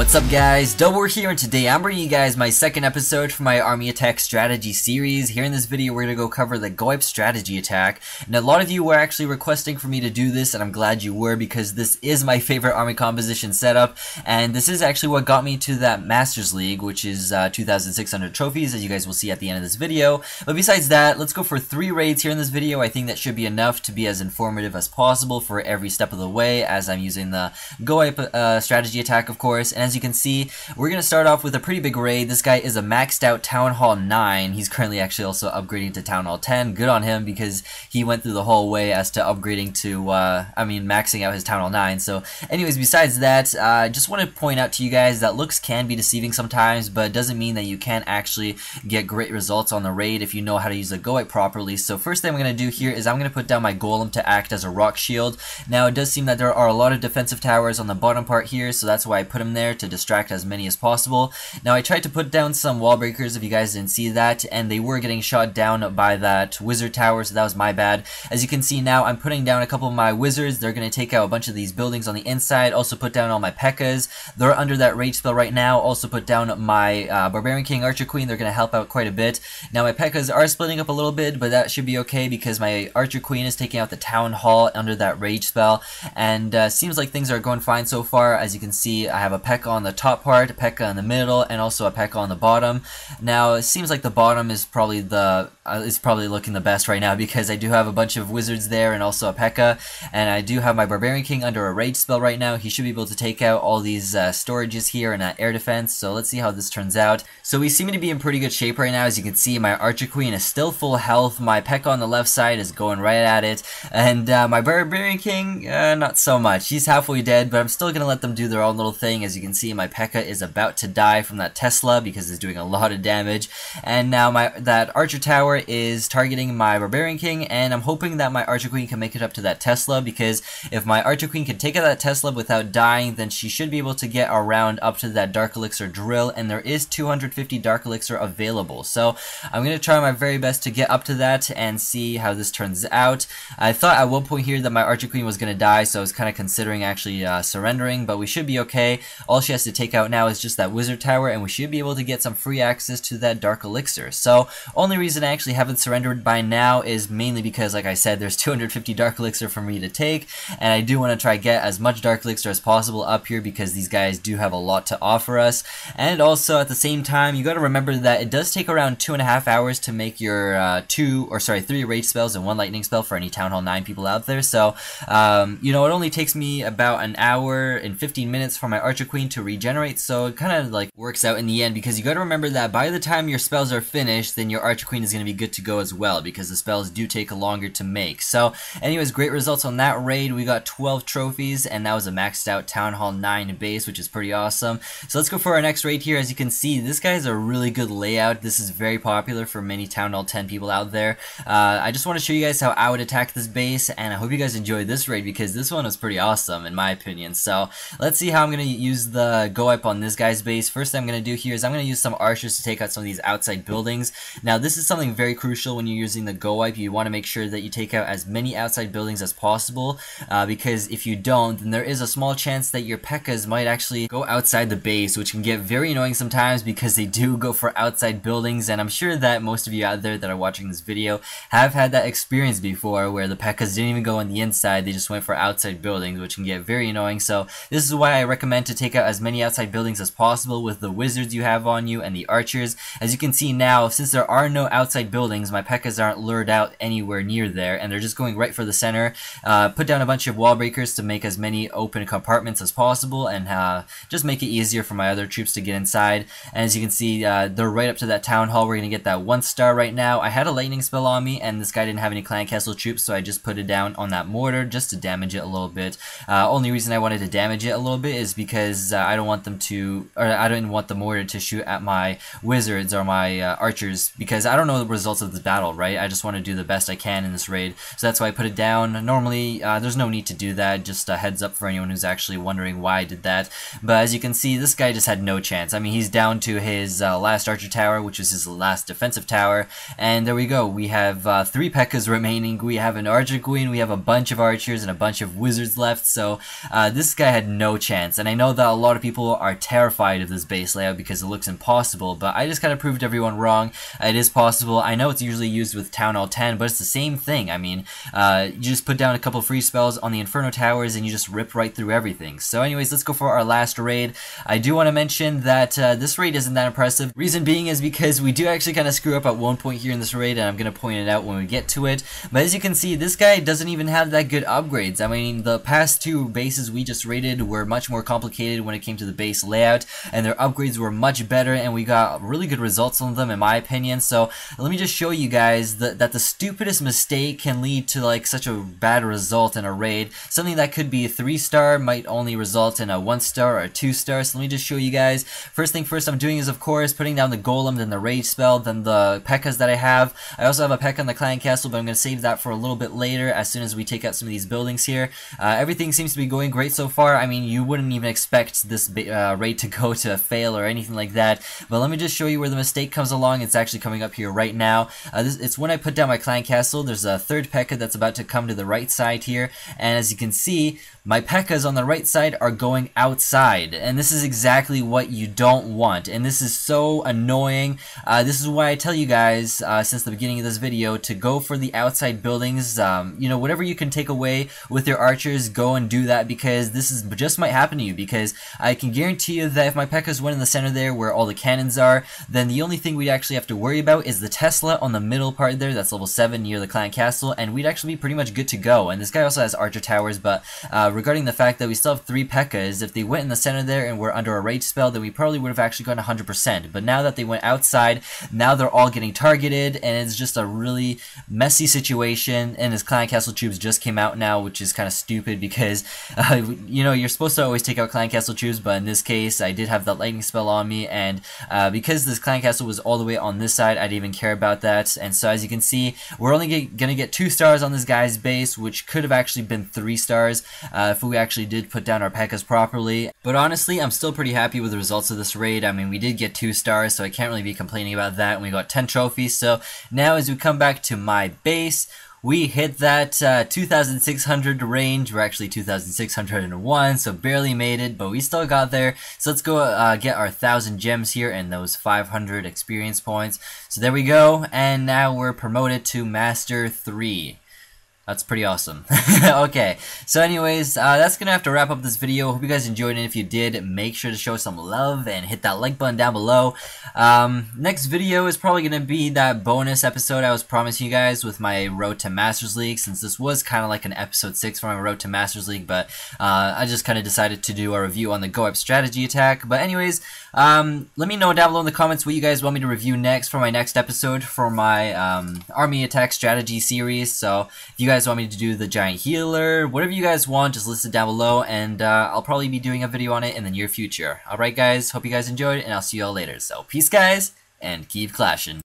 What's up guys, noteworthy here, and today I'm bringing you guys my second episode for my army attack strategy series. Here in this video we're going to go cover the GoWiPe strategy attack, and a lot of you were actually requesting for me to do this, and I'm glad you were because this is my favorite army composition setup, and this is actually what got me to that Masters League, which is 2,600 trophies, as you guys will see at the end of this video. But besides that, let's go for 3 raids here in this video. I think that should be enough to be as informative as possible for every step of the way, as I'm using the GoWiPe strategy attack, of course. And as you can see, we're going to start off with a pretty big raid. This guy is a maxed out Town Hall 9. He's currently actually also upgrading to Town Hall 10. Good on him, because he went through the whole way as to upgrading to, maxing out his Town Hall 9. So anyways, besides that, I just want to point out to you guys that looks can be deceiving sometimes, but it doesn't mean that you can't actually get great results on the raid if you know how to use the GoWiPe properly. So first thing I'm going to do here is I'm going to put down my golem to act as a rock shield. Now it does seem that there are a lot of defensive towers on the bottom part here, so that's why I put him there, to distract as many as possible. Now I tried to put down some wall breakers if you guys didn't see that, and they were getting shot down by that wizard tower, so that was my bad. As you can see now, I'm putting down a couple of my wizards. They're going to take out a bunch of these buildings on the inside. Also put down all my P.E.K.K.A.s. They're under that rage spell right now. Also put down my Barbarian King Archer Queen. They're going to help out quite a bit. Now my P.E.K.K.A.s are splitting up a little bit, but that should be okay because my Archer Queen is taking out the Town Hall under that rage spell, and seems like things are going fine so far. As you can see, I have a P.E.K.K.A. on the top part, a P.E.K.K.A. in the middle, and also a P.E.K.K.A. on the bottom. Now it seems like the bottom is probably looking the best right now, because I do have a bunch of wizards there and also a P.E.K.K.A., and I do have my Barbarian King under a rage spell right now. He should be able to take out all these storages here and air defense, so let's see how this turns out. So we seem to be in pretty good shape right now. As you can see, my Archer Queen is still full health, my P.E.K.K.A. on the left side is going right at it, and my Barbarian King, not so much. He's halfway dead, but I'm still going to let them do their own little thing. As you can see, my P.E.K.K.A. is about to die from that Tesla because it's doing a lot of damage, and now that Archer Tower is targeting my Barbarian King, and I'm hoping that my Archer Queen can make it up to that Tesla, because if my Archer Queen can take out that Tesla without dying, then she should be able to get around up to that Dark Elixir drill, and there is 250 Dark Elixir available. So I'm going to try my very best to get up to that and see how this turns out. I thought at one point here that my Archer Queen was going to die, so I was kind of considering actually surrendering, but we should be okay. All she has to take out now is just that Wizard Tower, and we should be able to get some free access to that Dark Elixir. So only reason I actually haven't surrendered by now is mainly because, like I said, there's 250 Dark Elixir for me to take, and I do want to try get as much Dark Elixir as possible up here, because these guys do have a lot to offer us. And also at the same time, you got to remember that it does take around 2.5 hours to make your 3 rage spells and 1 lightning spell for any Town Hall 9 people out there. So it only takes me about an hour and 15 minutes for my Archer Queen to regenerate, so it kind of like works out in the end, because you got to remember that by the time your spells are finished, then your Archer Queen is going to be good to go as well, because the spells do take longer to make. So anyways, great results on that raid. We got 12 trophies, and that was a maxed out Town Hall 9 base, which is pretty awesome. So let's go for our next raid here. As you can see, this guy has a really good layout. This is very popular for many Town Hall 10 people out there. I just want to show you guys how I would attack this base, and I hope you guys enjoyed this raid, because this one was pretty awesome in my opinion. So let's see how I'm going to use the GoWiPe on this guy's base. First thing I'm going to do here is I'm going to use some archers to take out some of these outside buildings. Now this is something very crucial when you're using the GoWiPe. You want to make sure that you take out as many outside buildings as possible, because if you don't, then there is a small chance that your P.E.K.K.A.s might actually go outside the base, which can get very annoying sometimes, because they do go for outside buildings, and I'm sure that most of you out there that are watching this video have had that experience before, where the P.E.K.K.A.s didn't even go on the inside, they just went for outside buildings, which can get very annoying. So this is why I recommend to take out as many outside buildings as possible with the wizards you have on you and the archers. As you can see now, since there are no outside buildings, my P.E.K.K.A.s aren't lured out anywhere near there, and they're just going right for the center. Put down a bunch of wall breakers to make as many open compartments as possible, and just make it easier for my other troops to get inside. And as you can see, they're right up to that Town Hall. We're going to get that 1 star right now. I had a lightning spell on me, and this guy didn't have any clan castle troops, so I just put it down on that mortar just to damage it a little bit. Only reason I wanted to damage it a little bit is because I don't want the mortar to shoot at my wizards or my archers, because I don't know the results of the battle, right? I just want to do the best I can in this raid, so that's why I put it down. Normally there's no need to do that, just a heads up for anyone who's actually wondering why I did that. But as you can see, this guy just had no chance. I mean, he's down to his last archer tower, which is his last defensive tower, and there we go. We have 3 P.E.K.K.A.s remaining. We have an Archer Queen, we have a bunch of archers and a bunch of wizards left, so this guy had no chance. And I know that a lot lot of people are terrified of this base layout because it looks impossible, but I just kind of proved everyone wrong. It is possible. I know it's usually used with Town Hall 10, but it's the same thing. I mean, you just put down a couple free spells on the Inferno Towers and you just rip right through everything. So anyways, let's go for our last raid. I do want to mention that this raid isn't that impressive. Reason being is because we do actually kind of screw up at one point here in this raid, and I'm going to point it out when we get to it. But as you can see, this guy doesn't even have that good upgrades. I mean, the past two bases we just raided were much more complicated when it came to the base layout, and their upgrades were much better, and we got really good results on them in my opinion. So let me just show you guys that the stupidest mistake can lead to like such a bad result in a raid. Something that could be a 3-star might only result in a 1-star or a 2-star. So let me just show you guys. First thing first I'm doing is of course putting down the golem, then the rage spell, then the pekkas that I have. I also have a pekka in the clan castle, but I'm going to save that for a little bit later as soon as we take out some of these buildings here. Everything seems to be going great so far. I mean, you wouldn't even expect this raid to go to fail or anything like that, but let me just show you where the mistake comes along. It's actually coming up here right now. It's when I put down my clan castle. There's a third pekka that's about to come to the right side here, and as you can see, my pekkas on the right side are going outside, and this is exactly what you don't want, and this is so annoying. This is why I tell you guys since the beginning of this video to go for the outside buildings. You know, whatever you can take away with your archers, go and do that, because this is just might happen to you, because I can guarantee you that if my pekkas went in the center there where all the cannons are, then the only thing we'd actually have to worry about is the Tesla on the middle part there, that's level 7 near the clan castle, and we'd actually be pretty much good to go. And this guy also has archer towers, but regarding the fact that we still have 3 pekkas, if they went in the center there and were under a rage spell, then we probably would have actually gone 100%. But now that they went outside, now they're all getting targeted, and it's just a really messy situation. And his clan castle troops just came out now, which is kind of stupid because you know, you're supposed to always take out clan castle troops, but in this case I did have that lightning spell on me, and because this clan castle was all the way on this side, I didn't even care about that. And so as you can see, we're only gonna get 2 stars on this guy's base, which could have actually been 3 stars if we actually did put down our pekkas properly. But honestly, I'm still pretty happy with the results of this raid. I mean, we did get 2 stars, so I can't really be complaining about that, and we got 10 trophies. So now as we come back to my base, we hit that 2,600 range. We're actually 2,601, so barely made it, but we still got there. So let's go get our 1,000 gems here and those 500 experience points. So there we go, and now we're promoted to Master 3. That's pretty awesome. Okay, so anyways, that's gonna have to wrap up this video. Hope you guys enjoyed it. If you did, make sure to show some love and hit that like button down below. Next video is probably gonna be that bonus episode I was promising you guys with my Road to Masters League, since this was kind of like an episode 6 for my Road to Masters League, but I just kind of decided to do a review on the GoWiPe strategy attack. But anyways, let me know down below in the comments what you guys want me to review next for my next episode for my army attack strategy series. So if you guys want me to do the giant healer, whatever you guys want, just list it down below, and I'll probably be doing a video on it in the near future. Alright guys, hope you guys enjoyed, and I'll see you all later. So peace guys, and keep clashing.